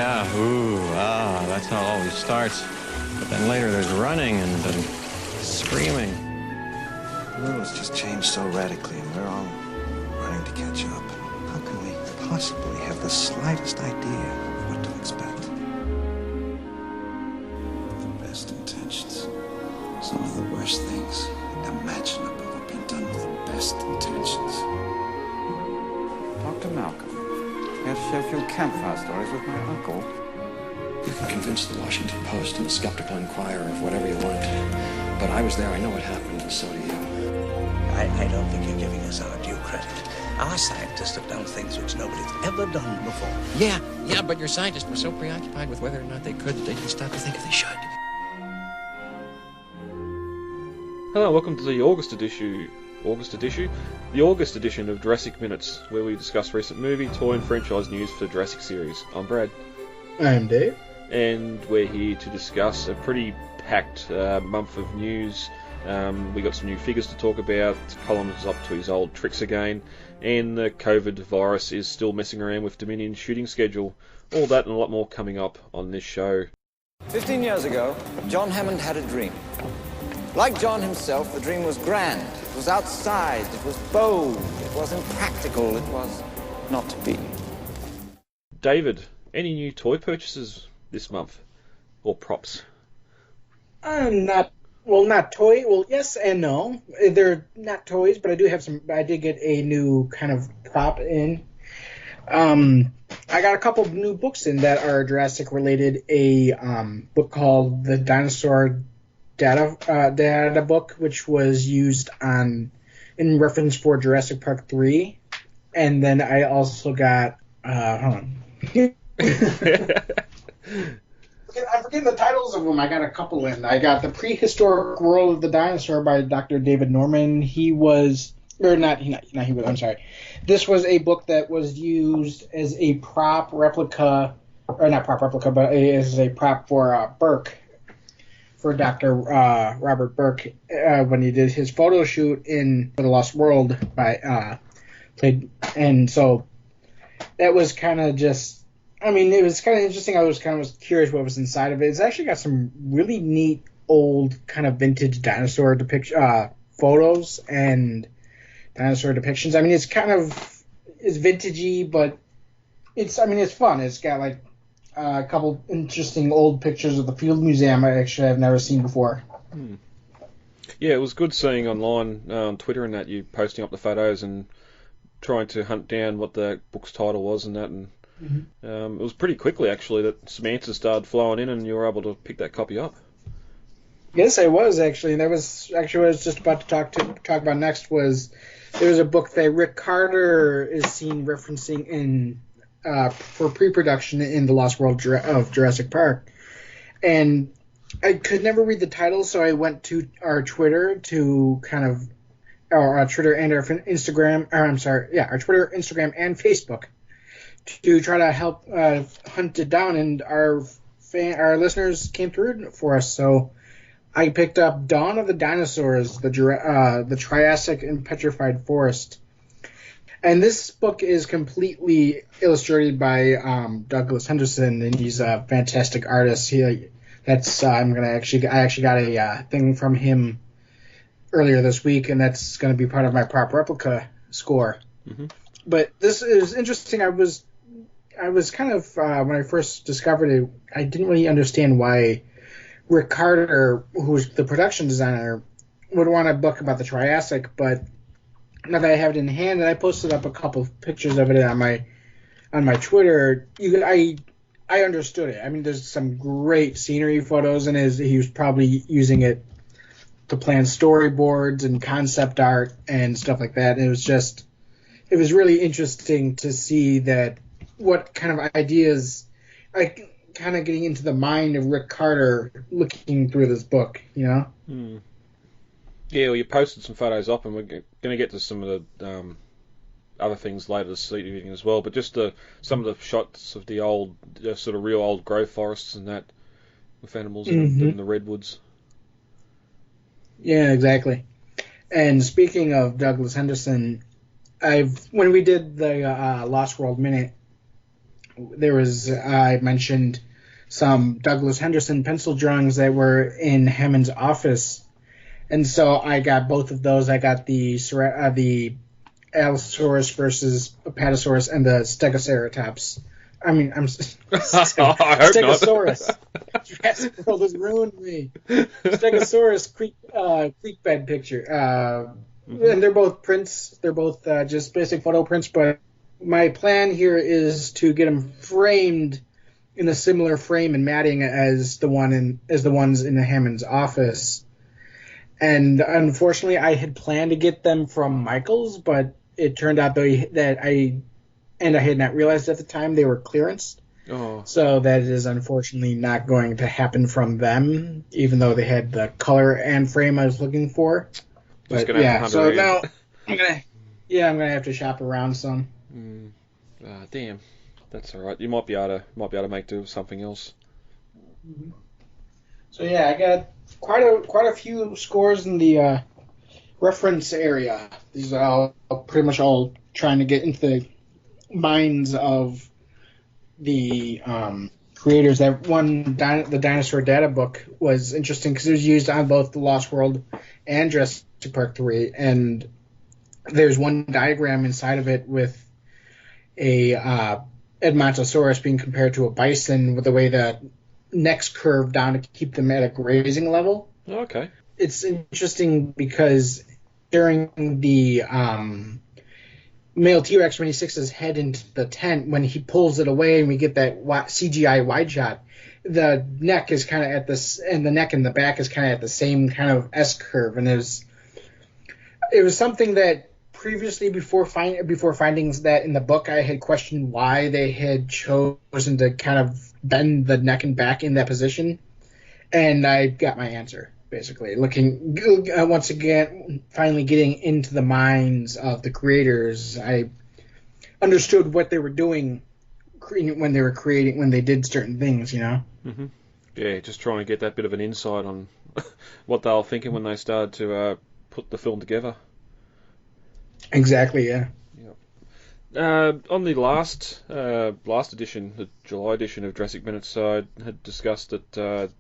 Yeah, ooh, that's how it always starts. But then later there's running and screaming. The world's just changed so radically, and we're all running to catch up. How can we possibly have the slightest idea of what to expect? The best intentions. Some of the worst things imaginable have been done with the best intentions. Dr. Malcolm, here to share a few campfire stories with my uncle. You can convince the Washington Post and the Skeptical Inquirer of whatever you want. But I was there, I know what happened, and so do you. I don't think you're giving us our due credit. Our scientists have done things which nobody's ever done before. Yeah, but your scientists were so preoccupied with whether or not they could that they didn't stop to think if they should. Hello, welcome to the August edition of Jurassic Minutes, where we discuss recent movie, toy and franchise news for the Jurassic series. I'm Brad. I'm Dave. And we're here to discuss a pretty packed month of news. We got some new figures to talk about, Colin is up to his old tricks again, and the COVID virus is still messing around with Domonion's shooting schedule. All that and a lot more coming up on this show. 15 years ago, John Hammond had a dream. Like John himself, the dream was grand. It was outsized, it was bold, it was impractical, it was not to be. David, any new toy purchases this month? Or props? Not toy. Well, yes and no. They're not toys, but I do have some. I did get a new kind of prop in. I got a couple of new books in that are Jurassic related. A book called The Dinosaur Data Book, which was used in reference for Jurassic Park 3. And then I also got hold on. I'm forgetting the titles of them. I got a couple in. I got The Prehistoric World of the Dinosaur by Dr. David Norman. I'm sorry. This was a book that was used as a prop replica, or not prop replica, but as a prop for Burke, for Dr. Robert Burke, when he did his photo shoot in The Lost World and so that was kind of just. I mean, it was kind of interesting. I was kind of curious what was inside of it. It's actually got some really neat old kind of vintage dinosaur photos and dinosaur depictions. I mean, it's vintagey, but it's fun. It's got like a couple interesting old pictures of the Field Museum I've never seen before. Yeah, it was good seeing online on Twitter and that you posting up the photos and trying to hunt down what the book's title was and that, and it was pretty quickly actually that some answers started flowing in and you were able to pick that copy up. Yes, I was actually, and that was actually what I was just about to talk about next. Was there was a book that Rick Carter is seen referencing in for pre-production in The Lost World of Jurassic Park, and I could never read the title, so I went to our Twitter to kind of our Twitter and our Instagram. Our Twitter, Instagram, and Facebook to try to help hunt it down, and our listeners came through for us. So I picked up Dawn of the Dinosaurs, the Triassic and Petrified Forest, and this book is completely illustrated by Douglas Henderson, and he's a fantastic artist. I actually got a thing from him earlier this week, and that's going to be part of my prop replica score. Mm-hmm. But this is interesting. I was kind of, when I first discovered it, I didn't really understand why Rick Carter, who's the production designer, would want a book about the Triassic, but now that I have it in hand, and I posted up a couple of pictures of it on my Twitter, I understood it. I mean, there's some great scenery photos, and he was probably using it to plan storyboards and concept art and stuff like that. And it was really interesting to see that what kind of ideas, kind of getting into the mind of Rick Carter looking through this book, you know? Yeah, well, you posted some photos up, and we're going to get to some of the other things later this evening as well, but just some of the shots of the old, sort of real old growth forests and that, with animals in the redwoods. Yeah, exactly. And speaking of Douglas Henderson, when we did the Lost World Minute I mentioned some Douglas Henderson pencil drawings that were in Hammond's office, and so I got both of those. I got the Allosaurus versus Apatosaurus and the Stegoceratops. I mean, I'm Stegosaurus. Jurassic World has ruined me. Stegosaurus creek bed picture. And they're both prints. They're both just basic photo prints. But my plan here is to get them framed in a similar frame and matting as the ones in the Hammond's office. And unfortunately, I had planned to get them from Michael's, but it turned out that I had not realized at the time they were clearance. Oh. So that is unfortunately not going to happen from them, even though they had the color and frame I was looking for. But yeah, so now I'm gonna have to shop around some. Damn, that's all right. You might be able to make do with something else. Mm-hmm. So yeah, I got quite a few scores in the reference area. These are pretty much all trying to get into the minds of the creators. That one, the Dinosaur Data book, was interesting because it was used on both the Lost World and Jurassic Park 3, and there's one diagram inside of it with a Edmontosaurus being compared to a bison with the way the necks curve down to keep them at a grazing level. Okay. It's interesting because during the male T-Rex, when he sticks his head into the tent, when he pulls it away and we get that CGI wide shot, the neck is kind of at this, and the neck and the back is kind of at the same kind of S curve. And it was something that previously, before findings that in the book, I had questioned why they had chosen to kind of bend the neck and back in that position, and I got my answer. Basically, looking once again, finally getting into the minds of the creators, I understood what they were doing when they did certain things. You know. Mm-hmm. Yeah, just trying to get that bit of an insight on what they were thinking when they started to put the film together. Exactly. Yeah. On the last edition, the July edition of Jurassic Minutes, I had discussed that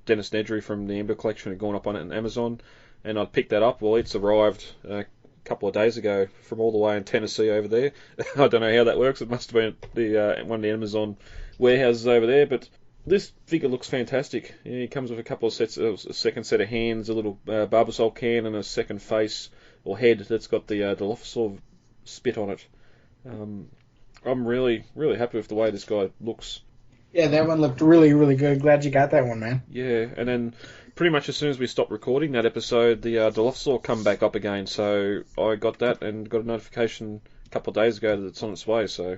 Dennis Nedry from the Ember Collection had gone up on it on Amazon, and I'd picked that up. Well, it's arrived a couple of days ago from all the way in Tennessee over there. I don't know how that works. It must have been the one of the Amazon warehouses over there, but this figure looks fantastic. He comes with a couple of sets, a second set of hands, a little Barbasol can, and a second face or head that's got the Dilophosaur spit on it. I'm really, really happy with the way this guy looks. Yeah, that one looked really, really good. Glad you got that one, man. Yeah, and then pretty much as soon as we stopped recording that episode, the Dilophosaur come back up again. So I got that and got a notification a couple of days ago that it's on its way. So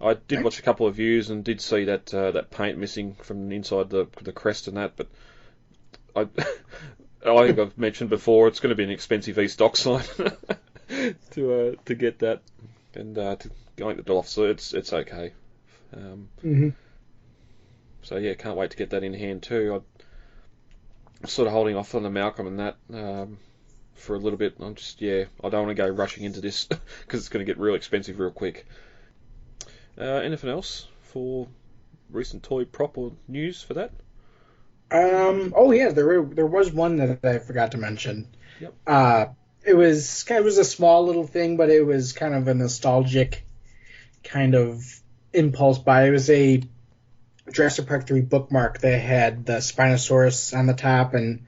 I did watch a couple of views and did see that that paint missing from inside the crest and that. But I think I've mentioned before it's going to be an expensive e-stock sign to get that. And to going to Dilophosaur, it's okay. So yeah, can't wait to get that in hand too. I'm sort of holding off on the Malcolm and that for a little bit. I don't want to go rushing into this because it's going to get real expensive real quick. Anything else for recent toy prop or news for that? Oh yeah, there was one that I forgot to mention. Yep. It was a small little thing, but it was kind of a nostalgic kind of impulse buy. It was a Jurassic Park 3 bookmark that had the Spinosaurus on the top and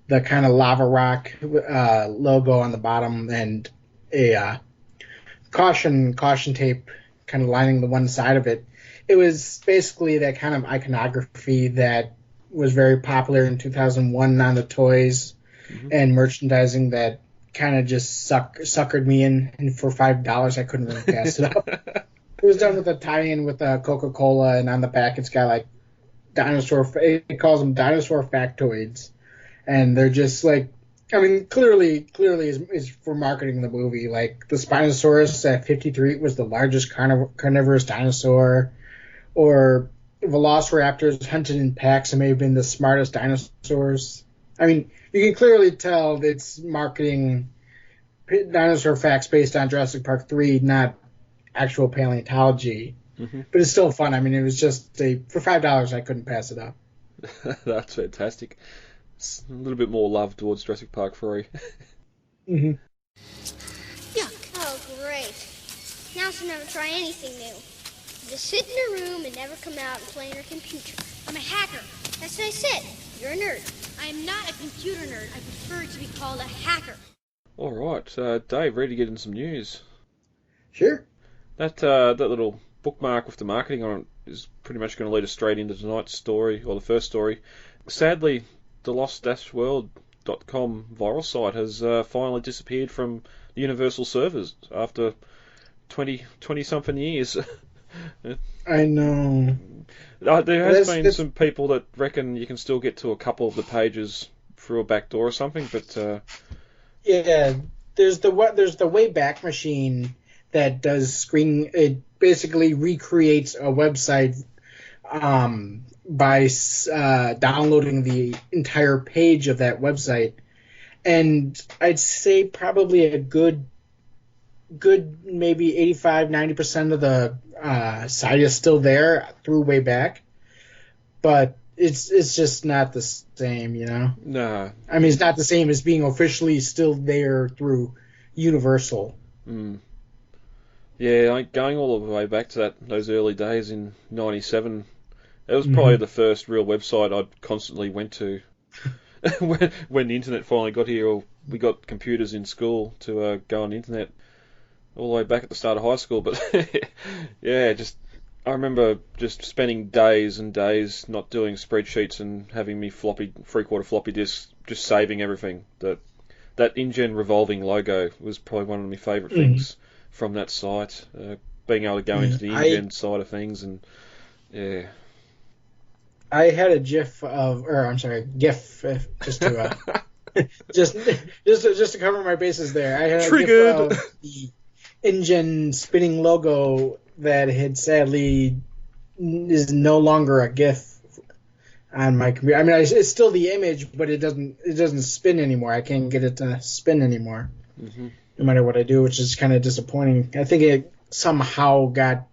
the kind of lava rock logo on the bottom and a caution tape kind of lining the one side of it. It was basically that kind of iconography that was very popular in 2001 on the toys and merchandising that kind of just suckered me in, and for $5 I couldn't really pass it up. It was done with a tie-in with Coca-Cola, and on the back it's got like it calls them dinosaur factoids, and they're just like, I mean, clearly is for marketing the movie. Like the Spinosaurus at 53 was the largest carnivorous dinosaur, or velociraptors hunted in packs and may have been the smartest dinosaurs. I mean, you can clearly tell it's marketing dinosaur facts based on Jurassic Park 3, not actual paleontology. But it's still fun. I mean, it was just for $5, I couldn't pass it up. That's fantastic. It's a little bit more love towards Jurassic Park 3. Mm-hmm. Yuck. Oh, great. Now she'll never try anything new. Just sit in her room and never come out and play on her computer. I'm a hacker. That's what I said. You're a nerd. I am not a computer nerd. I prefer to be called a hacker. All right, Dave, ready to get into some news? Sure. That little bookmark with the marketing on it is pretty much going to lead us straight into tonight's story, or the first story. Sadly, the lost-world.com viral site has finally disappeared from the Universal servers after 20-something years. I know. There has been some people that reckon you can still get to a couple of the pages through a back door or something, but... Yeah, there's the Wayback Machine that does screen. It basically recreates a website by downloading the entire page of that website, and I'd say probably a good maybe 85-90% of the site is still there through Wayback, but it's just not the same, you know? No. I mean, it's not the same as being officially still there through Universal. Mm. Yeah, like going all the way back to those early days in '97, it was probably the first real website I constantly went to. when the internet finally got here, or we got computers in school to go on the internet all the way back at the start of high school. But yeah, I remember just spending days and days not doing spreadsheets and having me three-quarter floppy disks, just saving everything. That InGen revolving logo was probably one of my favourite things from that site. Being able to go into the InGen side of things, and yeah. I had a GIF just to just to cover my bases there. I had a GIF of the InGen spinning logo that had sadly is no longer a GIF on my computer. I mean, it's still the image, but it doesn't spin anymore. I can't get it to spin anymore, no matter what I do, which is kind of disappointing. I think it somehow got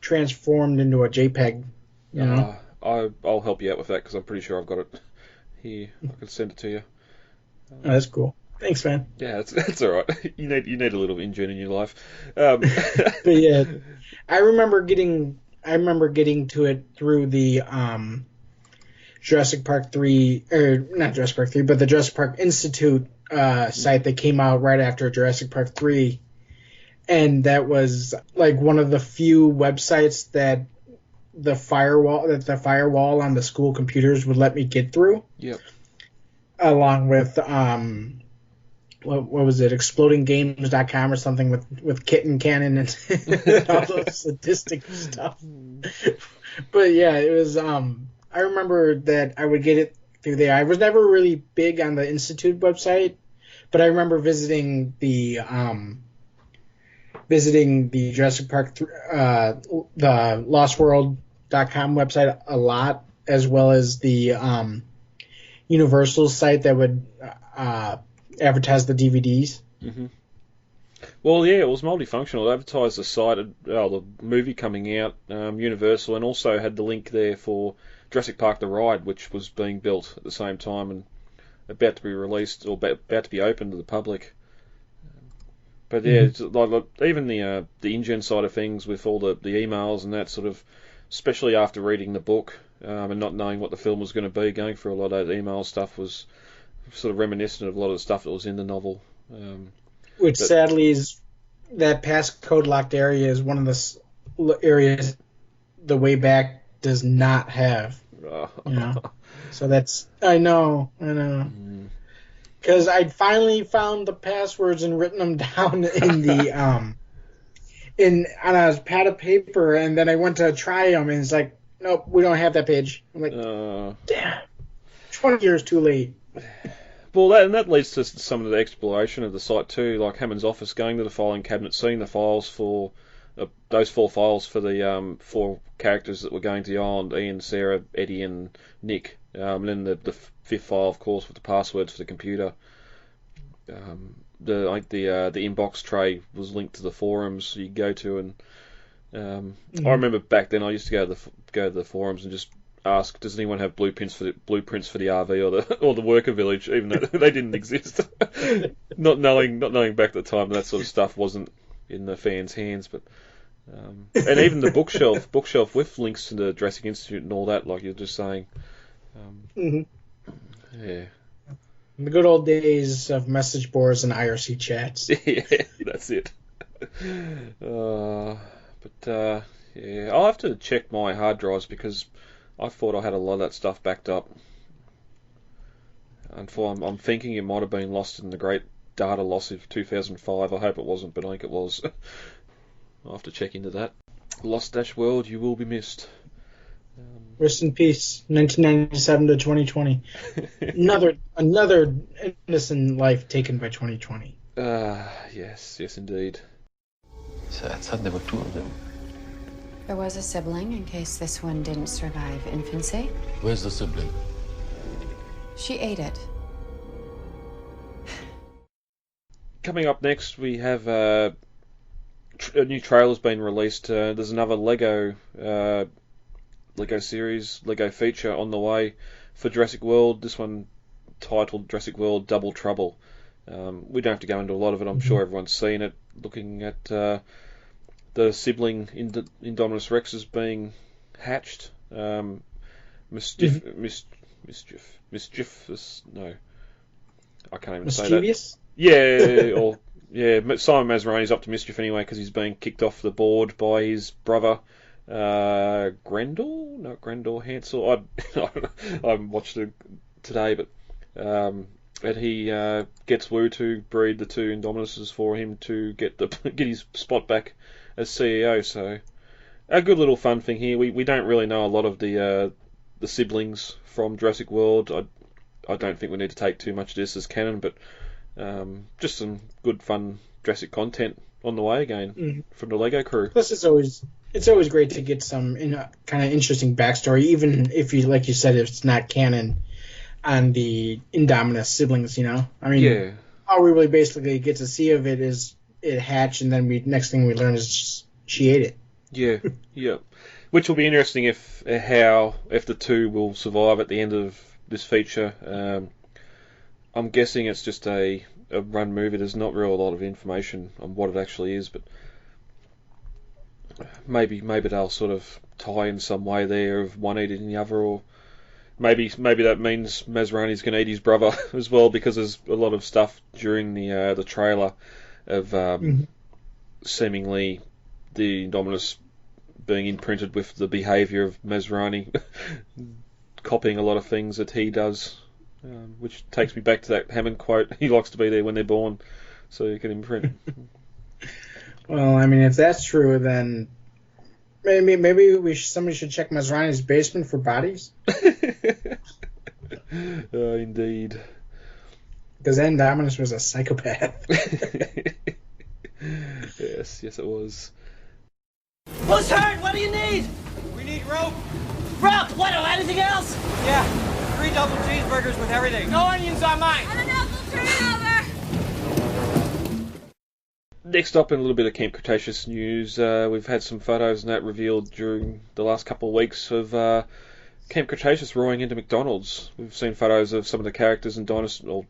transformed into a JPEG. You know, I'll help you out with that because I'm pretty sure I've got it here. I can send it to you. Oh, that's cool. Thanks, man. Yeah, that's all right. You need a little InGen in your life. But yeah, I remember getting to it through the Jurassic Park 3, or not Jurassic Park 3, but the Jurassic Park Institute site that came out right after Jurassic Park 3, and that was like one of the few websites that the firewall on the school computers would let me get through. Yep. Along with what was it, explodinggames.com or something with Kitten Cannon and all those sadistic stuff. But yeah, it was I remember that I would get it through there. I was never really big on the Institute website, but I remember visiting the Jurassic Park the LostWorld.com website a lot, as well as the Universal site that would advertise the DVDs. Mm-hmm. Well, yeah, it was multifunctional. It advertised the site, the movie coming out, Universal, and also had the link there for Jurassic Park The Ride, which was being built at the same time and about to be released, or about to be open to the public. But yeah, it's like even the InGen side of things with all the emails and that sort of, especially after reading the book and not knowing what the film was going to be, going through a lot of those email stuff was sort of reminiscent of a lot of the stuff that was in the novel. Which sadly is that passcode locked area is one of the areas the Wayback does not have. You know? So that's I know. Because I'd finally found the passwords and written them down in the on a pad of paper, and then I went to try them, and it's like, nope, we don't have that page. I'm like, damn, 20 years too late. Well, that leads to some of the exploration of the site too, like Hammond's office, going to the filing cabinet, seeing the files for those 4 files for the 4 characters that were going to the island: Ian, Sarah, Eddie, and Nick. And then the 5th file, of course, with the passwords for the computer. The inbox tray was linked to the forums you go to, and I remember back then I used to go to the forums and just ask, does anyone have blueprints for the RV or the worker village, even though they didn't exist. not knowing back at the time that sort of stuff wasn't in the fans' hands, but and even the bookshelf with links to the Jurassic Institute and all that, like you're just saying. Yeah. The good old days of message boards and IRC chats. Yeah, that's it. Yeah, I'll have to check my hard drives because I thought I had a lot of that stuff backed up. And I'm thinking it might have been lost in the great data loss of 2005. I hope it wasn't, but I think it was. I'll have to check into that. Lost World, you will be missed. Rest in peace, 1997 to 2020. another innocent life taken by 2020. Yes, indeed. Sad there were two of them. There was a sibling in case this one didn't survive infancy. Where's the sibling? She ate it. Coming up next, we have a new trailer's been released. There's another Lego series, Lego feature on the way for Jurassic World. This one titled Jurassic World Double Trouble. We don't have to go into a lot of it. I'm sure everyone's seen it. Looking at the sibling Indominus Rexes being hatched. Mischievous. No, I can't even say that. Yeah, Simon Masrani's up to mischief anyway because he's being kicked off the board by his brother. Grendel, Hansel. I haven't watched it today, but and he gets Wu to breed the two Indominuses for him to get his spot back as CEO. So a good little fun thing here. We don't really know a lot of the siblings from Jurassic World. I don't think we need to take too much of this as canon, but just some good fun Jurassic content on the way again from the Lego crew. Plus, it's always great to get some kind of interesting backstory, even if you, like you said, if it's not canon on the Indominus siblings. I mean, all we really basically get to see of it is it hatched, and then next thing we learn is she ate it. Yeah. Which will be interesting if the two will survive at the end of this feature. I'm guessing it's just a run movie. There's not really a lot of information on what it actually is, but maybe they'll sort of tie in some way there of one eating the other, or maybe that means Masrani's going to eat his brother as well, because there's a lot of stuff during the trailer of seemingly the Indominus being imprinted with the behaviour of Masrani, copying a lot of things that he does, which takes me back to that Hammond quote, he likes to be there when they're born, so you can imprint. Well, I mean, if that's true, then maybe somebody should check Masrani's basement for bodies. Indeed. Because Indominus was a psychopath. Yes, it was. Who's hurt? What do you need? We need rope. Rope? What? Anything else? Yeah. 3 double cheeseburgers with everything. No onions on mine. And an apple turnover. Next up, in a little bit of Camp Cretaceous news, we've had some photos and that revealed during the last couple of weeks of Camp Cretaceous roaring into McDonald's. We've seen photos of some of the characters and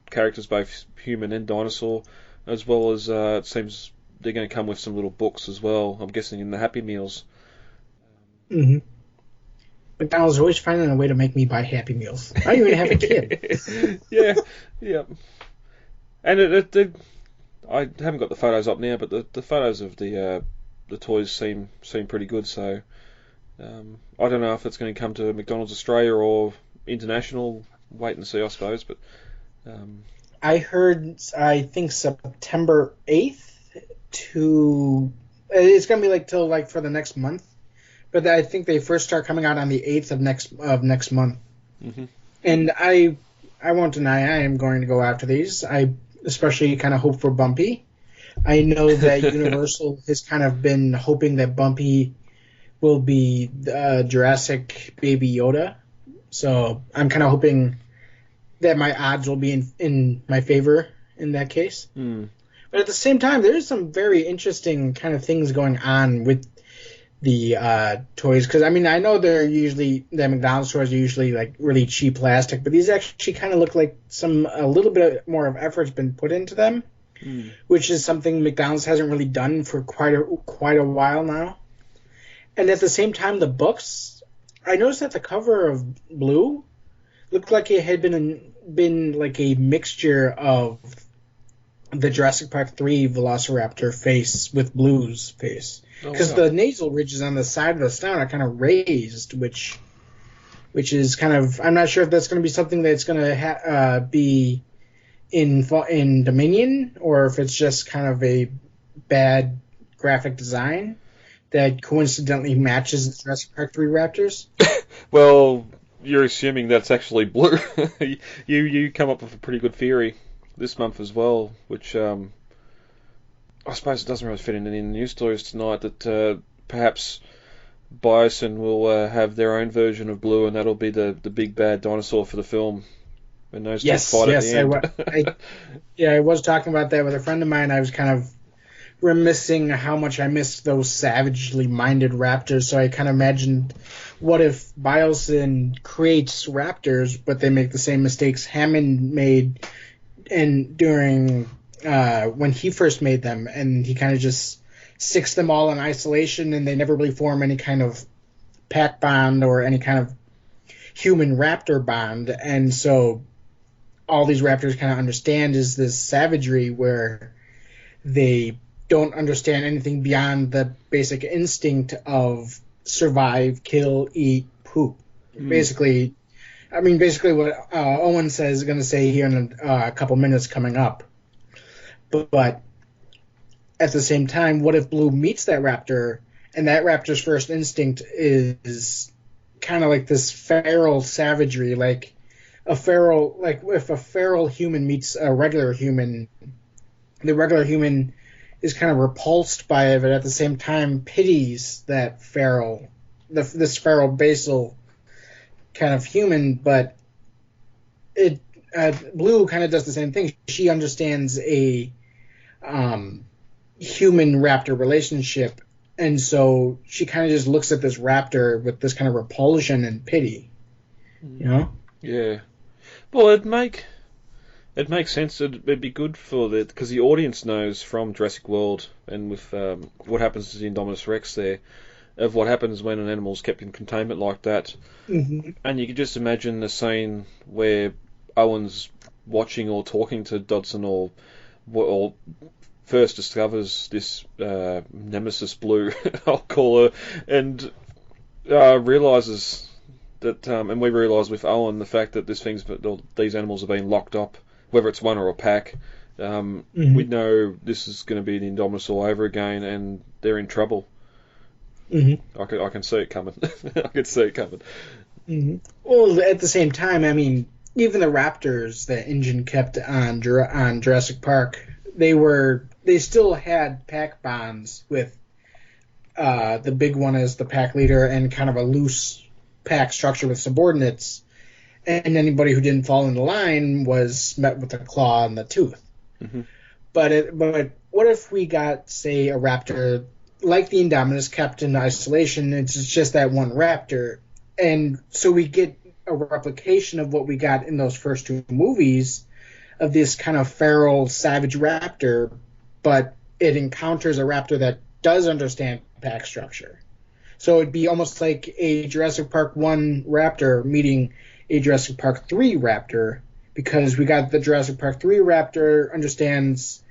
characters both human and dinosaur, as well as it seems they're going to come with some little books as well. I'm guessing in the Happy Meals. McDonald's always finding a way to make me buy Happy Meals. I don't even have a kid. Yeah. And I haven't got the photos up now, but the photos of the toys seem pretty good. So I don't know if it's going to come to McDonald's Australia or international. Wait and see, I suppose. But I think September 8th it's going to be till for the next month. But I think they first start coming out on the 8th of next month. And I won't deny I am going to go after these. I especially kind of hope for Bumpy. I know that Universal has kind of been hoping that Bumpy will be Jurassic Baby Yoda. So I'm kind of hoping that my odds will be in my favor in that case. But at the same time, there's some very interesting kind of things going on with toys, because I mean I know the McDonald's toys are usually like really cheap plastic, but these actually kind of look like a little bit more of effort's been put into them, which is something McDonald's hasn't really done for quite a while now. And at the same time, the books, I noticed that the cover of Blue looked like it had been like a mixture of the Jurassic Park 3 Velociraptor face with Blue's face. Because the nasal ridges on the side of the snout are kind of raised, which is kind of... I'm not sure if that's going to be something that's going to be in Dominion, or if it's just kind of a bad graphic design that coincidentally matches the Jurassic Park 3 Raptors. Well, you're assuming that's actually Blue. you come up with a pretty good theory this month as well, which I suppose it doesn't really fit in any news stories tonight, that perhaps Bison will have their own version of Blue, and that'll be the big bad dinosaur for the film. When those two fight at the end. I was talking about that with a friend of mine. I was kind of reminiscing how much I missed those savagely minded raptors, so I kind of imagined, what if Bison creates raptors, but they make the same mistakes Hammond made and during when he first made them, and he kind of just sticks them all in isolation, and they never really form any kind of pack bond or any kind of human raptor bond, and so all these raptors kind of understand is this savagery where they don't understand anything beyond the basic instinct of survive, kill, eat, poop. Basically what Owens is going to say here in a couple minutes coming up. But at the same time, what if Blue meets that raptor, and that raptor's first instinct is kind of like this feral savagery, like if a feral human meets a regular human, the regular human is kind of repulsed by it, but at the same time pities that this feral basal kind of human. But Blue kind of does the same thing. She understands a human raptor relationship, and so she kind of just looks at this raptor with this kind of repulsion and pity. You know? Yeah. Well, it'd make sense. It'd be good for because the audience knows from Jurassic World and with what happens to the Indominus Rex there, of what happens when an animal's kept in containment like that. Mm-hmm. And you could just imagine the scene where Owen's watching or talking to Dodson or first discovers this Nemesis Blue, I'll call her, and realises that, and we realise with Owen the fact that these animals are being locked up, whether it's one or a pack. We know this is going to be the Indominus all over again, and they're in trouble. Mm-hmm. I can see it coming. I can see it coming. Mm-hmm. Well, at the same time, I mean, even the raptors that InGen kept on Jurassic Park, they still had pack bonds with the big one as the pack leader and kind of a loose pack structure with subordinates, and anybody who didn't fall in the line was met with a claw and the tooth. Mm-hmm. But what if we got, say, a raptor like the Indominus kept in isolation? It's just that one raptor, and so we get a replication of what we got in those first two movies of this kind of feral savage raptor, but it encounters a raptor that does understand pack structure. So it'd be almost like a Jurassic Park 1 raptor meeting a Jurassic Park 3 raptor, because we got the Jurassic Park 3 raptor understands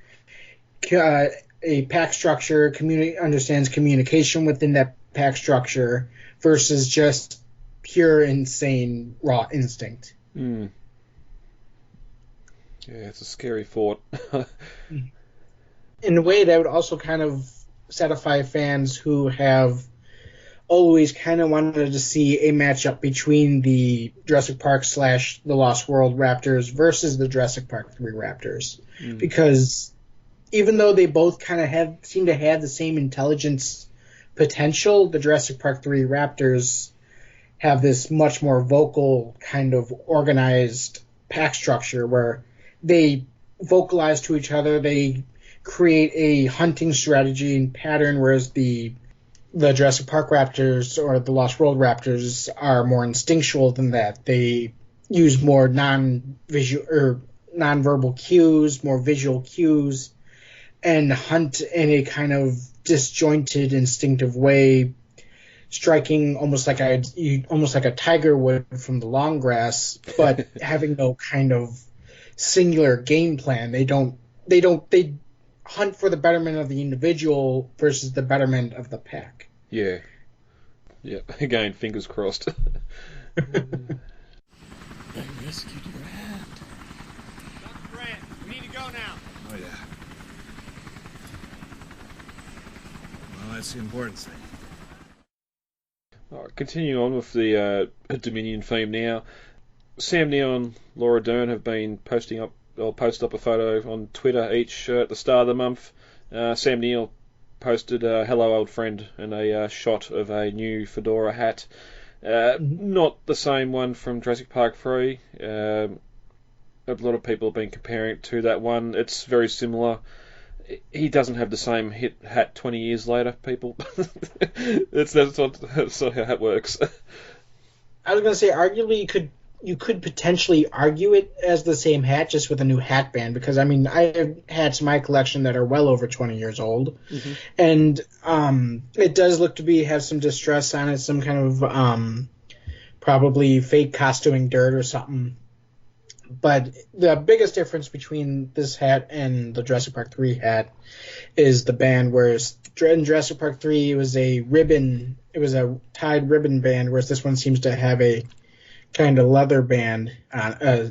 a pack structure, understands communication within that pack structure, versus just pure, insane, raw instinct. Mm. Yeah, it's a scary thought. In a way, that would also kind of satisfy fans who have always kind of wanted to see a matchup between the Jurassic Park / the Lost World Raptors versus the Jurassic Park 3 Raptors. Because even though they both kind of seem to have the same intelligence potential, the Jurassic Park 3 Raptors have this much more vocal, kind of organized pack structure where they vocalize to each other, they create a hunting strategy and pattern, whereas the the Jurassic Park raptors or the Lost World raptors are more instinctual than that. They use more non-verbal cues, more visual cues, and hunt in a kind of disjointed, instinctive way, striking almost like a tiger would from the long grass, but having no kind of singular game plan. They hunt for the betterment of the individual versus the betterment of the pack. Yeah. Again, fingers crossed. I rescued your hat. Dr. Grant, we need to go now. Oh, yeah. Well, that's the important thing. All right, continuing on with the Dominion theme now. Sam Neill and Laura Dern have been posted up a photo on Twitter each at the start of the month. Sam Neill posted hello old friend and a shot of a new fedora hat. Not the same one from Jurassic Park 3. A lot of people have been comparing it to that one. It's very similar. He doesn't have the same hit hat 20 years later, people. That's not how it works. I was going to say, arguably, you could potentially argue it as the same hat, just with a new hat band, because, I mean, I have hats in my collection that are well over 20 years old, and it does look to have some distress on it, some kind of probably fake costuming dirt or something. But the biggest difference between this hat and the Jurassic Park 3 hat is the band, whereas in Jurassic Park 3 it was a tied ribbon band, whereas this one seems to have a kind of leather band, a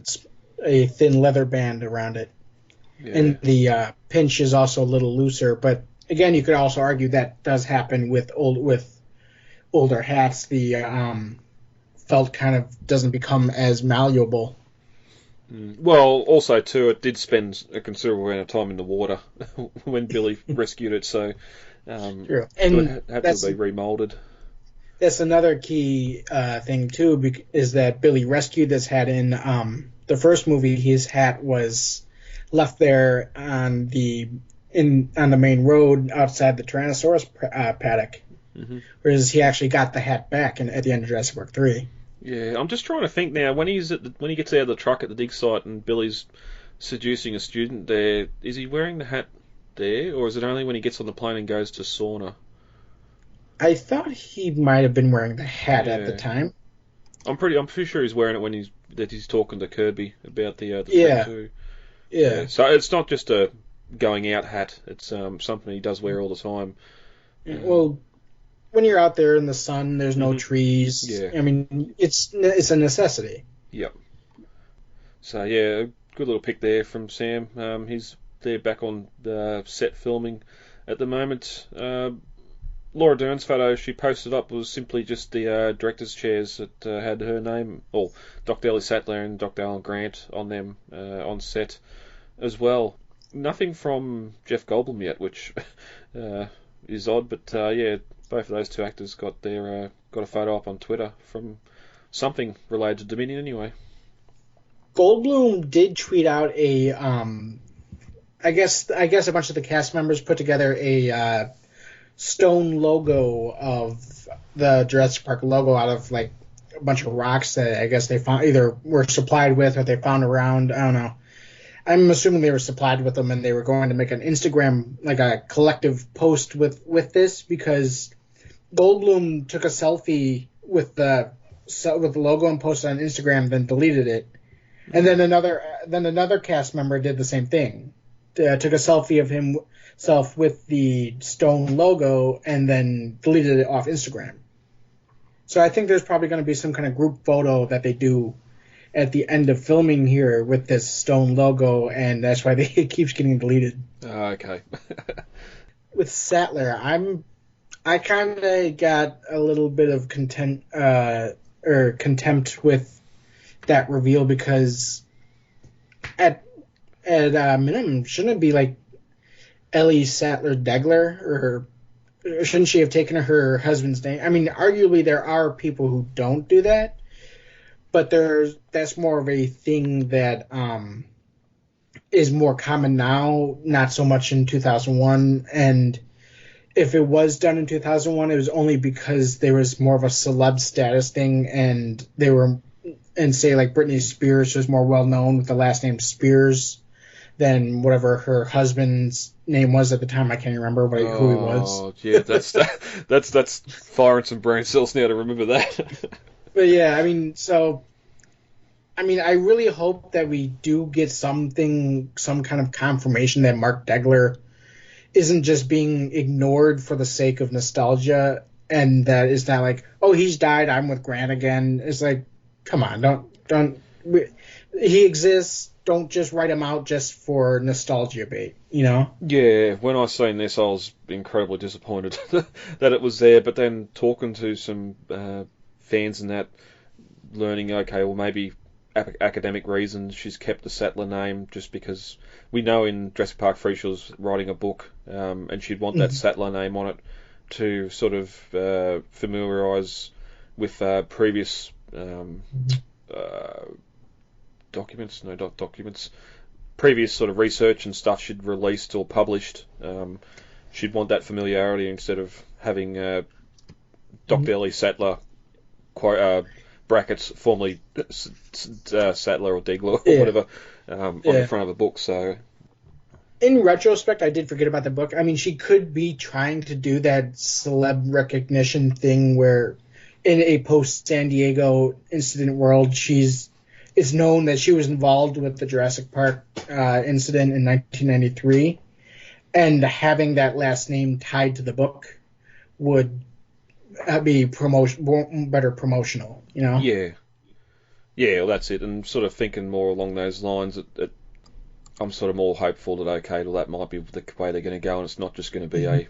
thin leather band around it. Yeah. And the pinch is also a little looser, but again, you could also argue that does happen with older hats. The felt kind of doesn't become as malleable. Well, also too, it did spend a considerable amount of time in the water when Billy rescued it, so true. And it had to be remoulded. That's another key thing too, is that Billy rescued this hat in the first movie. His hat was left there on the main road outside the Tyrannosaurus paddock, whereas he actually got the hat back at the end of Jurassic Park 3. Yeah, I'm just trying to think now. When he gets out of the truck at the dig site and Billy's seducing a student there, is he wearing the hat there, or is it only when he gets on the plane and goes to sauna? I thought he might have been wearing the hat at the time. I'm pretty sure he's wearing it when he's talking to Kirby about the yeah. too. Yeah. So it's not just a going out hat. It's something he does wear all the time. Well, when you're out there in the sun, there's no trees. Yeah. I mean, it's a necessity. Yep. So yeah, good little pick there from Sam. He's there back on the set filming at the moment. Laura Dern's photo she posted up was simply just the director's chairs that had her name, or Dr. Ellie Sattler and Dr. Alan Grant on them on set as well. Nothing from Jeff Goldblum yet, which is odd, but yeah, both of those two actors got a photo up on Twitter from something related to Dominion anyway. Goldblum did tweet out a I guess a bunch of the cast members put together a stone logo of the Jurassic Park logo out of like a bunch of rocks that I guess they found, either were supplied with or they found around. I don't know. I'm assuming they were supplied with them and they were going to make an Instagram, like a collective post with this, because Goldblum took a selfie with the logo and posted on Instagram, then deleted it. And then another cast member did the same thing. Took a selfie of himself with the stone logo and then deleted it off Instagram. So I think there's probably going to be some kind of group photo that they do at the end of filming here with this stone logo, and that's why it keeps getting deleted. Okay. With Sattler, I kind of got a little bit of contempt with that reveal, because at minimum, shouldn't it be like Ellie Sattler Degler, or shouldn't she have taken her husband's name? I mean, arguably there are people who don't do that, but that's more of a thing that is more common now, not so much in 2001. And if it was done in 2001, it was only because there was more of a celeb status thing, and they were, and say like Britney Spears was more well known with the last name Spears than whatever her husband's name was at the time. I can't remember who he was. Oh, yeah, that's firing some brain cells now to remember that. But yeah, I mean, I really hope that we do get some kind of confirmation that Mark Degler isn't just being ignored for the sake of nostalgia, and that it's not like, oh, he's died, I'm with Grant again. It's like, come on, he exists. Don't just write him out just for nostalgia bait, you know? Yeah, when I seen this, I was incredibly disappointed that it was there. But then talking to some fans and that, learning, okay, well, maybe academic reasons she's kept the Sattler name just because we know in Jurassic Park 3 she was writing a book, and she'd want that Sattler name on it to sort of familiarise with previous previous sort of research and stuff she'd released or published. She'd want that familiarity instead of having Dr. Ellie Sattler, brackets, formerly Sattler or Degler or whatever, on the front of a book. So, in retrospect, I did forget about the book. I mean, she could be trying to do that celeb recognition thing where in a post-San Diego incident world, it's known that she was involved with the Jurassic Park incident in 1993, and having that last name tied to the book would be better promotional, you know? Yeah, well, that's it. And sort of thinking more along those lines, I'm sort of more hopeful that, okay, well, that might be the way they're going to go, and it's not just going to be a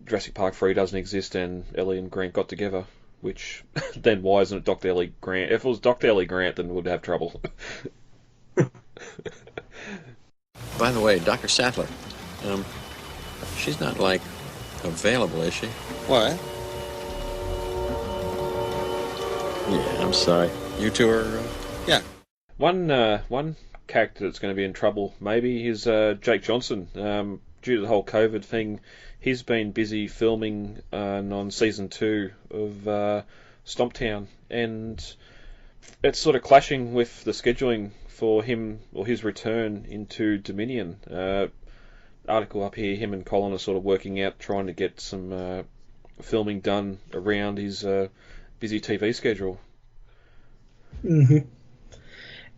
Jurassic Park 3 doesn't exist and Ellie and Grant got together. Which, then why isn't it Dr. Ellie Grant? If it was Dr. Ellie Grant, then we'd have trouble. By the way, Dr. Sattler, she's not, like, available, is she? What? Yeah, I'm sorry. You two are, Yeah. One character that's going to be in trouble, maybe, is Jake Johnson. Due to the whole COVID thing, he's been busy filming on season 2 of Stomptown, and it's sort of clashing with the scheduling for him or his return into Dominion. Article up here, him and Colin are sort of working out, trying to get some filming done around his busy TV schedule. Mm-hmm.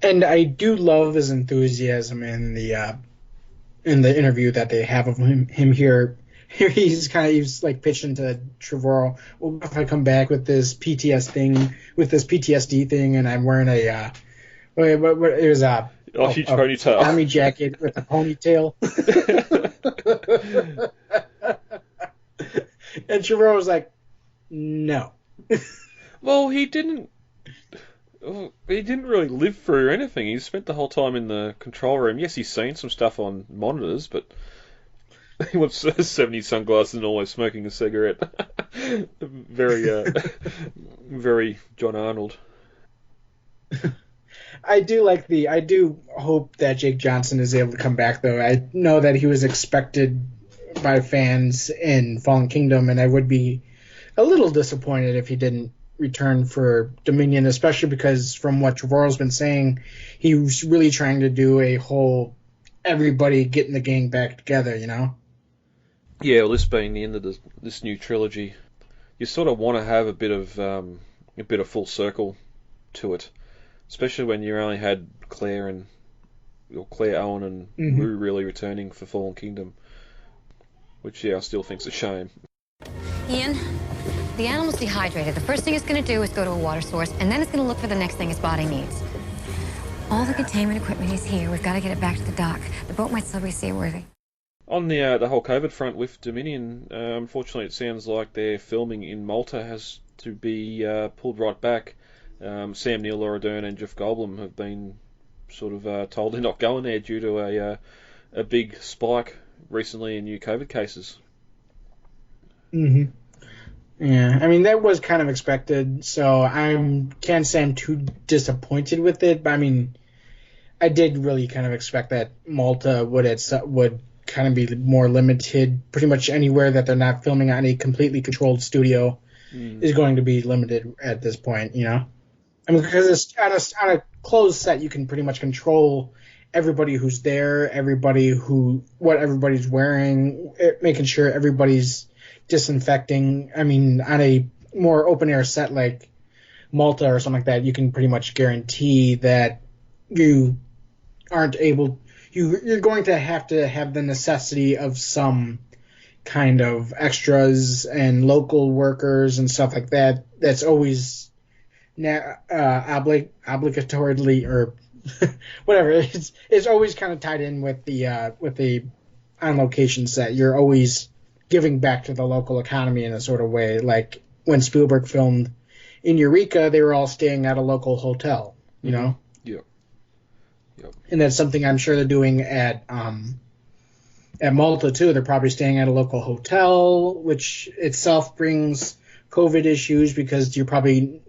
And I do love his enthusiasm in the interview that they have of him here. Here he's like pitching to Trevorrow, well, if I come back with this PTSD thing, and I'm wearing a it was a ponytail, army jacket with a ponytail. And Trevorrow was like, no. Well, he didn't really live through anything. He spent the whole time in the control room. Yes, he's seen some stuff on monitors, but he wants 70 sunglasses and always smoking a cigarette. Very John Arnold. I do hope that Jake Johnson is able to come back, though. I know that he was expected by fans in Fallen Kingdom, and I would be a little disappointed if he didn't return for Dominion, especially because from what Trevorrow's been saying, he was really trying to do a whole everybody getting the gang back together, you know? Yeah, well, this being the end of this new trilogy, you sort of want to have a bit of full circle to it, especially when you only had Claire, Owen, and Rue really returning for Fallen Kingdom, which I still think's a shame. Ian, the animal's dehydrated. The first thing it's going to do is go to a water source, and then it's going to look for the next thing its body needs. All the containment equipment is here. We've got to get it back to the dock. The boat might still be seaworthy. On the whole COVID front with Dominion, unfortunately it sounds like their filming in Malta has to be pulled right back. Sam Neill, Laura Dern and Jeff Goldblum have been sort of told they're not going there due to a big spike recently in new COVID cases. Mm-hmm. Yeah, I mean, that was kind of expected, so I can't say I'm too disappointed with it, but I mean, I did really kind of expect that Malta would kind of be more limited. Pretty much anywhere that they're not filming on a completely controlled studio is going to be limited at this point, you know? I mean, because it's on a closed set, you can pretty much control everybody who's there, what everybody's wearing, making sure everybody's disinfecting. I mean, on a more open air set like Malta or something like that, you can pretty much guarantee that you're going to have the necessity of some kind of extras and local workers and stuff like that. That's always obligatorily or whatever. It's always kind of tied in with the on location set. You're always giving back to the local economy in a sort of way. Like when Spielberg filmed in Eureka, they were all staying at a local hotel, you know? Yep. And that's something I'm sure they're doing at Malta too. They're probably staying at a local hotel, which itself brings COVID issues because you're probably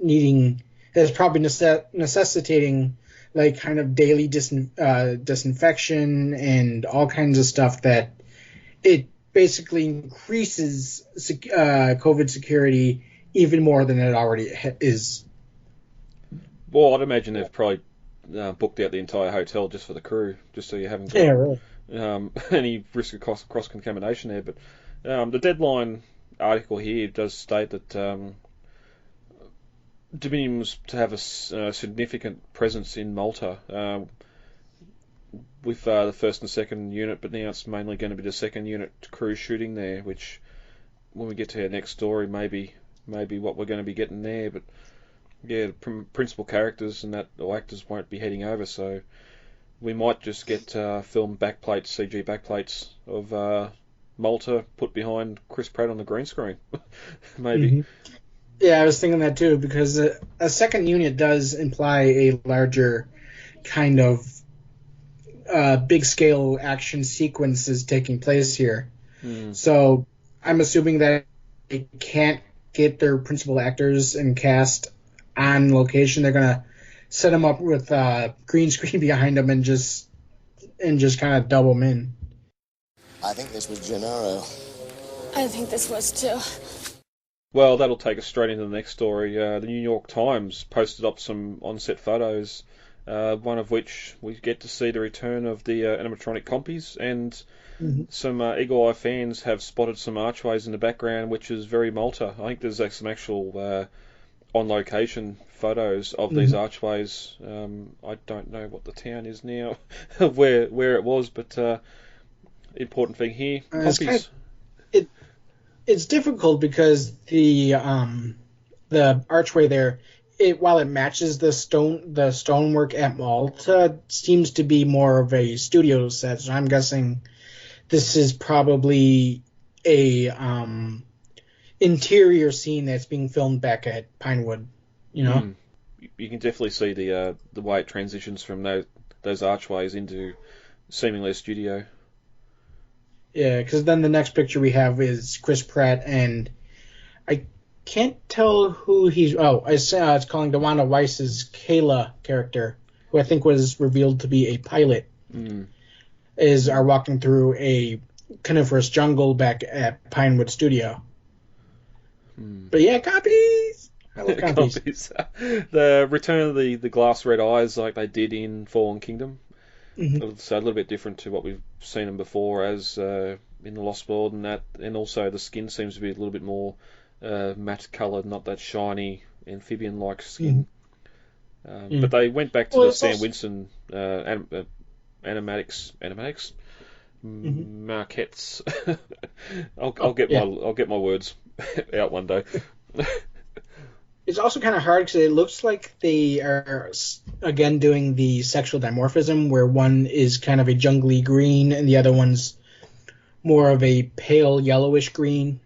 necessitating like kind of daily disinfection and all kinds of stuff that it basically increases COVID security even more than it already is. Well, I'd imagine they've probably booked out the entire hotel just for the crew, just so you haven't got any risk of cross-contamination there. But the Deadline article here does state that Domonion was to have a significant presence in Malta with the first and second unit, but now it's mainly going to be the second unit crew shooting there, which when we get to our next story, maybe what we're going to be getting there. But yeah, the principal characters and actors won't be heading over, so we might just get film backplates, CG backplates of Malta put behind Chris Pratt on the green screen. Maybe. Mm-hmm. Yeah, I was thinking that too, because a second unit does imply a larger kind of big scale action sequences taking place here. So I'm assuming that they can't get their principal actors and cast on location. They're gonna set them up with green screen behind them and just kind of double them in. I think this was Gennaro. I think this was too. Well, that'll take us straight into the next story. The New York Times posted up some on-set photos, one of which we get to see the return of the animatronic Compies, and some Eagle Eye fans have spotted some archways in the background, which is very Malta. I think there's some actual on-location photos of these archways. I don't know what the town is now, where it was, but important thing here, Compies. It's difficult because the archway there, while it matches the stonework at Malta, seems to be more of a studio set. So I'm guessing this is probably a interior scene that's being filmed back at Pinewood. You know, you can definitely see the way it transitions from those archways into seemingly a studio. Yeah, because then the next picture we have is Chris Pratt, and I can't tell who he's... it's calling DeWanda Weiss's Kayla character, who I think was revealed to be a pilot, are walking through a coniferous jungle back at Pinewood Studio. But yeah, copies! I love copies. The return of the glass red eyes like they did in Fallen Kingdom. So a little bit different to what we've seen them before as in the Lost World and that, and also the skin seems to be a little bit more matte coloured, not that shiny amphibian-like skin. But they went back to the Sam Winston animatics, Marquettes. I'll get my words out one day. It's also kind of hard because it looks like they are, again, doing the sexual dimorphism, where one is kind of a jungly green and the other one's more of a pale yellowish green.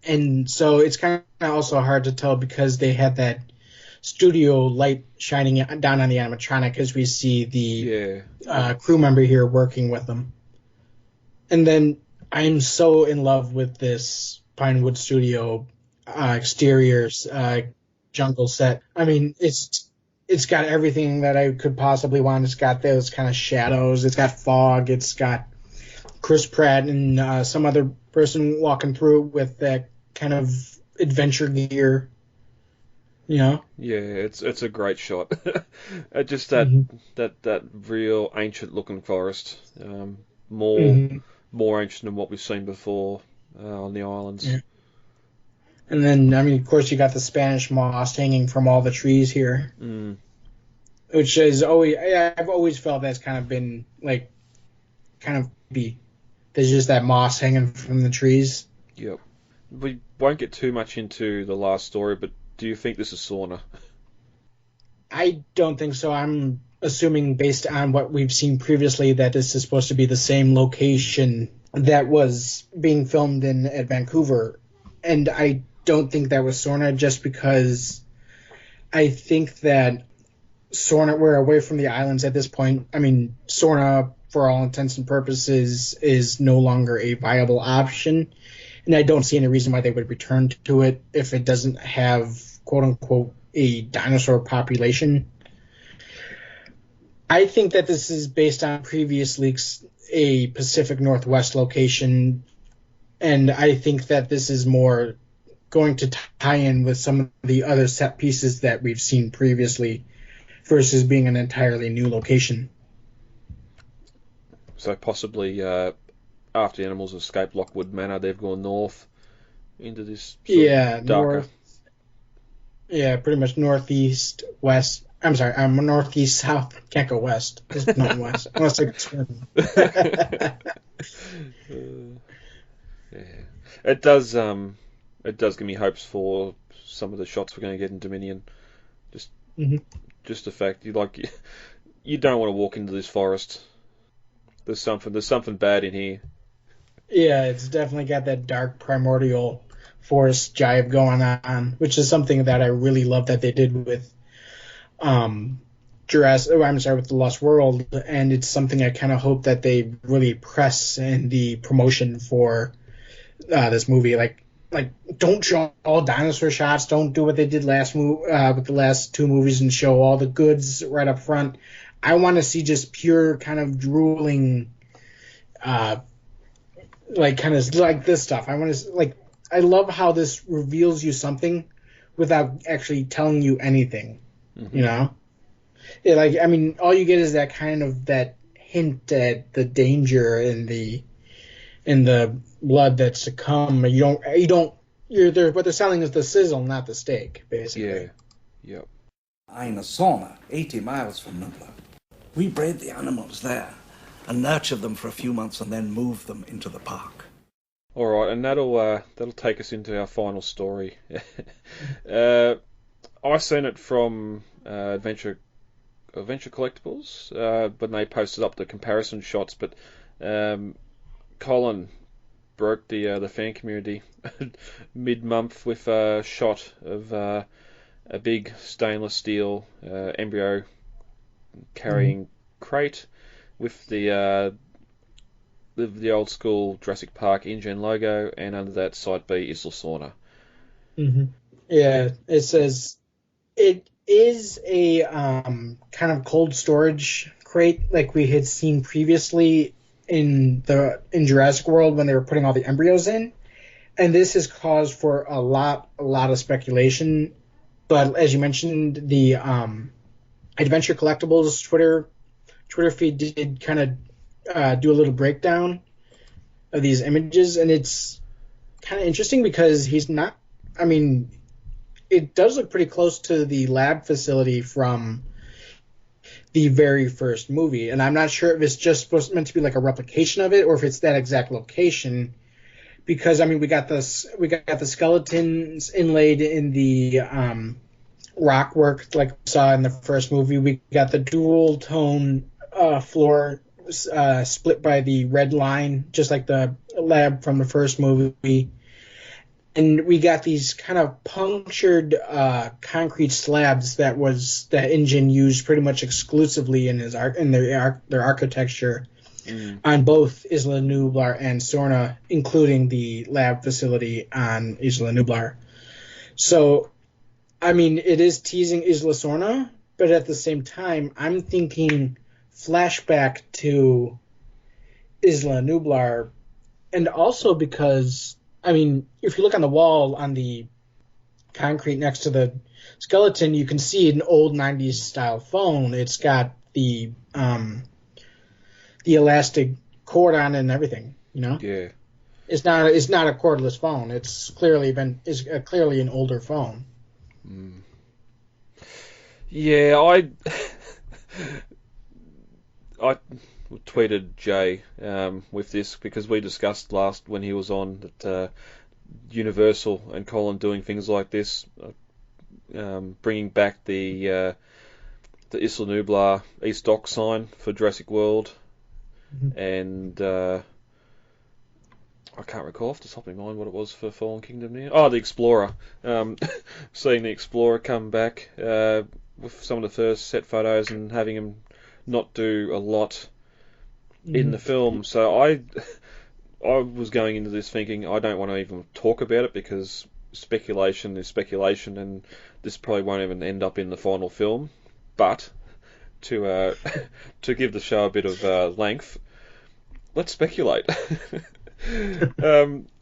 And so it's kind of also hard to tell because they had that studio light shining down on the animatronic as we see the crew member here working with them. And then I'm so in love with this Pinewood Studio exteriors jungle set. I mean, it's got everything that I could possibly want. It's got those kind of shadows. It's got fog. It's got Chris Pratt and some other person walking through with that kind of adventure gear. Yeah, it's a great shot. Just that real ancient looking forest, more ancient than what we've seen before on the islands. Yeah. And then, of course, you got the Spanish moss hanging from all the trees here, which is I've always felt that's kind of been creepy. There's just that moss hanging from the trees. Yep. We won't get too much into the last story, but do you think this is Sauna? I don't think so. I'm assuming, based on what we've seen previously, that this is supposed to be the same location that was being filmed at Vancouver. And I don't think that was Sorna, just because I think that Sorna, we're away from the islands at this point. Sorna, for all intents and purposes, is no longer a viable option. And I don't see any reason why they would return to it if it doesn't have, quote-unquote, a dinosaur population. I think that this is based on previous leaks, a Pacific Northwest location, and I think that this is more going to tie in with some of the other set pieces that we've seen previously versus being an entirely new location. So possibly after the animals escaped Lockwood Manor, they've gone north into this darker... north. Yeah, pretty much northeast, west. I'm sorry, northeast, south. Can't go west. It's not west. Unless I can swim. It does give me hopes for some of the shots we're going to get in Dominion. Just the fact you don't want to walk into this forest. There's something bad in here. Yeah, it's definitely got that dark primordial forest jive going on, which is something that I really love that they did with with the Lost World, and it's something I kind of hope that they really press in the promotion for this movie. Like don't show all dinosaur shots. Don't do what they did with the last two movies and show all the goods right up front. I want to see just pure kind of drooling, kind of like this stuff. I love how this reveals you something without actually telling you anything. You know, all you get is that kind of that hint at the danger and the blood that's to come. What they're selling is the sizzle, not the steak, basically. Yeah. In a sauna 80 miles from Nubla. We bred the animals there and nurtured them for a few months and then moved them into the park. All right, and that'll take us into our final story. I seen it from Adventure Collectibles when they posted up the comparison shots, but Colin broke the fan community mid-month with a shot of a big stainless steel embryo carrying crate with the old school Jurassic Park InGen logo, and under that site B Isla Sorna. Yeah, it says it is a kind of cold storage crate like we had seen previously in Jurassic World when they were putting all the embryos in, and this has caused for a lot of speculation. But as you mentioned, the Adventure Collectibles Twitter feed did kind of do a little breakdown of these images, and it's kind of interesting because he's not. It does look pretty close to the lab facility from the very first movie, and I'm not sure if it's just meant to be like a replication of it or if it's that exact location. Because we got the skeletons inlaid in the rock work like we saw in the first movie. We got the dual tone floor split by the red line, just like the lab from the first movie. And we got these kind of punctured concrete slabs that InGen used pretty much exclusively in their architecture on both Isla Nublar and Sorna, including the lab facility on Isla Nublar. So, it is teasing Isla Sorna, but at the same time, I'm thinking flashback to Isla Nublar, and also because, I mean, if you look on the wall on the concrete next to the skeleton, you can see an old 90s style phone. It's got the elastic cord on it and everything, you know? Yeah. It's not a cordless phone. It's clearly clearly an older phone. Mm. Yeah, I tweeted Jay with this because we discussed last when he was on that Universal and Colin doing things like this, bringing back the Isla Nublar East Dock sign for Jurassic World, and I can't recall off the top of my mind what it was for Fallen Kingdom now. Oh, the Explorer. Seeing the Explorer come back with some of the first set photos and having him not do a lot in the film. So I was going into this thinking I don't want to even talk about it because speculation is speculation, and this probably won't even end up in the final film. But to give the show a bit of length, let's speculate.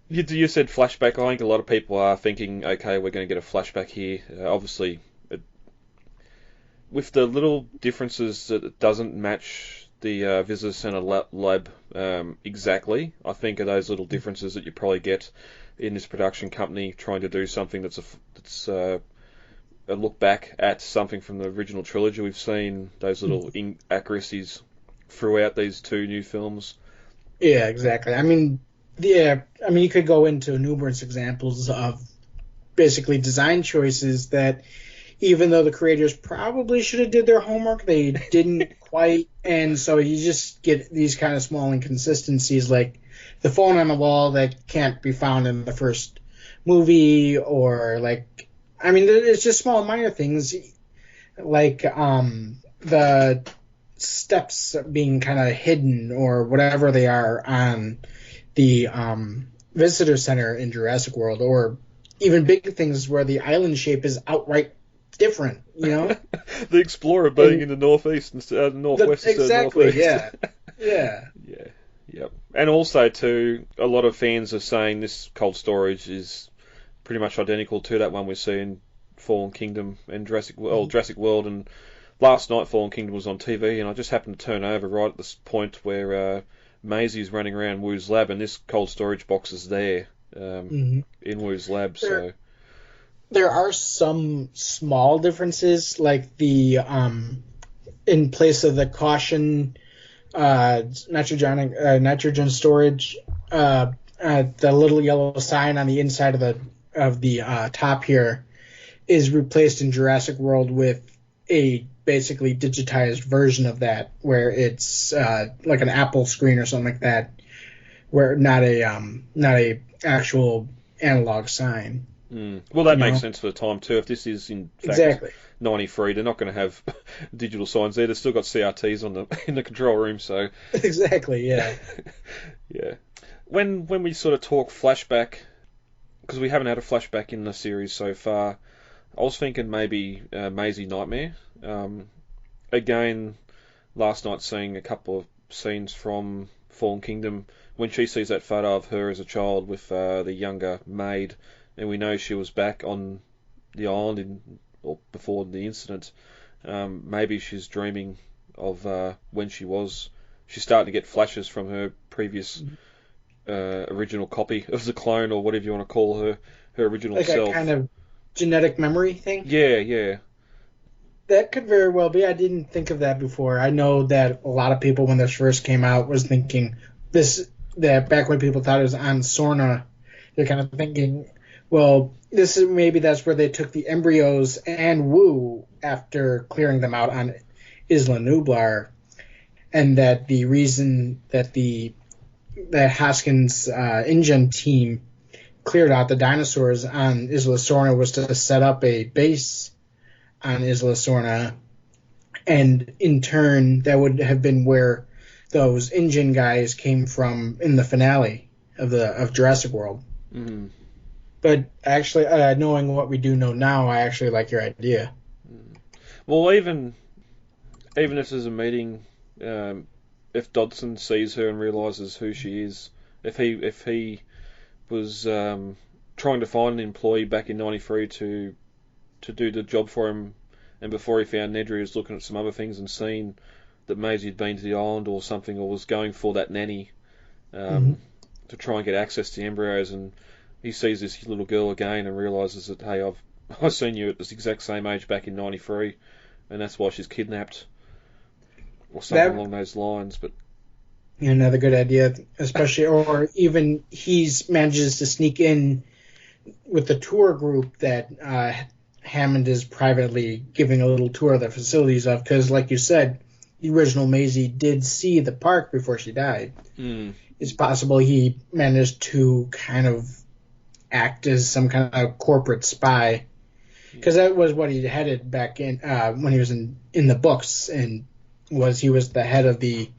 You said flashback. I think a lot of people are thinking, okay, we're going to get a flashback here. Obviously, with the little differences that it doesn't match the visitor center lab exactly. I think are those little differences that you probably get in this production company trying to do something that's a look back at something from the original trilogy. We've seen those little inaccuracies throughout these two new films. Yeah, exactly. I mean, you could go into numerous examples of basically design choices that, even though the creators probably should have did their homework, they didn't quite, and so you just get these kind of small inconsistencies, like the phone on the wall that can't be found in the first movie, or like, I mean, it's just small minor things, like the steps being kind of hidden or whatever they are on the visitor center in Jurassic World, or even big things where the island shape is outright different, you know? The Explorer being in the northeast instead of northwest instead of northeast. Exactly, yeah. Yep. And also, too, a lot of fans are saying this cold storage is pretty much identical to that one we see in Fallen Kingdom and Jurassic World. And last night, Fallen Kingdom was on TV, and I just happened to turn over right at this point where Maisie's running around Wu's lab, and this cold storage box is there in Wu's lab. There are some small differences, like the in place of the caution nitrogen storage, the little yellow sign on the inside of the top here is replaced in Jurassic World with a basically digitized version of that, where it's like an Apple screen or something like that, where not a actual analog sign. Well, that makes sense for the time too. If this is in fact 93, they're not going to have digital signs there. They've still got CRTs in the control room. So exactly, yeah. Yeah. When we sort of talk flashback, because we haven't had a flashback in the series so far, I was thinking maybe Maisie Nightmare. Again, last night seeing a couple of scenes from Fallen Kingdom when she sees that photo of her as a child with the younger maid. And we know she was back on the island before the incident. Maybe she's dreaming of when she's starting to get flashes from her previous original copy of the clone, or whatever you want to call her original self. Like a kind of genetic memory thing? Yeah. That could very well be. I didn't think of that before. I know that a lot of people, when this first came out, was thinking that back when people thought it was on Sorna, they're kind of thinking, well, maybe that's where they took the embryos and Wu after clearing them out on Isla Nublar, and that the reason that that Hoskins' InGen team cleared out the dinosaurs on Isla Sorna was to set up a base on Isla Sorna, and in turn that would have been where those InGen guys came from in the finale of Jurassic World. Mm-hmm. But actually, knowing what we do know now, I actually like your idea. Well, even if there's a meeting, if Dodson sees her and realises who she is, if he was trying to find an employee back in '93 to do the job for him, and before he found Nedry, he was looking at some other things and seen that Maisie had been to the island or something, or was going for that nanny to try and get access to the embryos, and he sees this little girl again and realises that, hey, I've seen you at this exact same age back in '93, and that's why she's kidnapped, or something along those lines. But another good idea, especially, or even manages to sneak in with the tour group that Hammond is privately giving a little tour of the facilities of, because, like you said, the original Maisie did see the park before she died. It's possible he managed to kind of act as some kind of corporate spy, because that was what he headed back in when he was in the books, and he was the head of the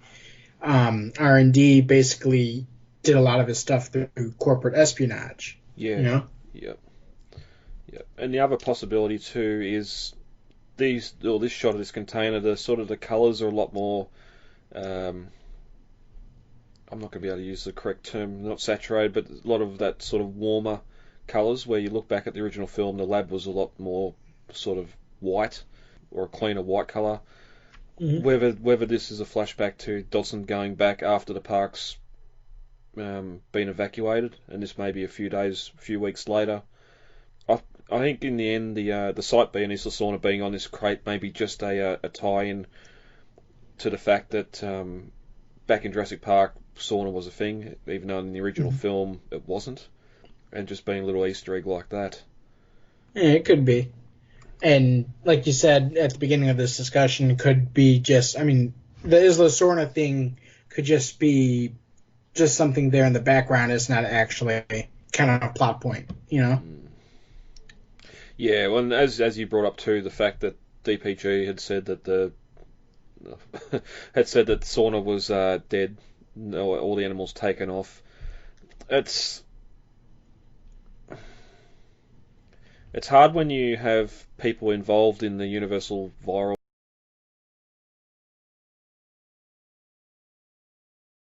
R&D. Basically, did a lot of his stuff through corporate espionage. Yeah. You know? Yep. And the other possibility too is this shot of this container. The colours are a lot more. I'm not going to be able to use the correct term, not saturated, but a lot of that sort of warmer colours, where you look back at the original film, the lab was a lot more sort of white, or a cleaner white colour. Whether this is a flashback to Dodson going back after the park's been evacuated, and this may be a few weeks later. I think in the end, the site being Isla Sorna being on this crate may be just a tie-in to the fact that back in Jurassic Park, Sorna was a thing, even though in the original film it wasn't, and just being a little Easter egg like that. Yeah, it could be. And like you said at the beginning of this discussion, it could be the Isla Sorna thing could just be just something there in the background. It's not actually kind of a plot point, you know? Yeah, well, and as you brought up too, the fact that DPG had said that Sorna was dead, all the animals taken off. It's hard when you have people involved in the universal viral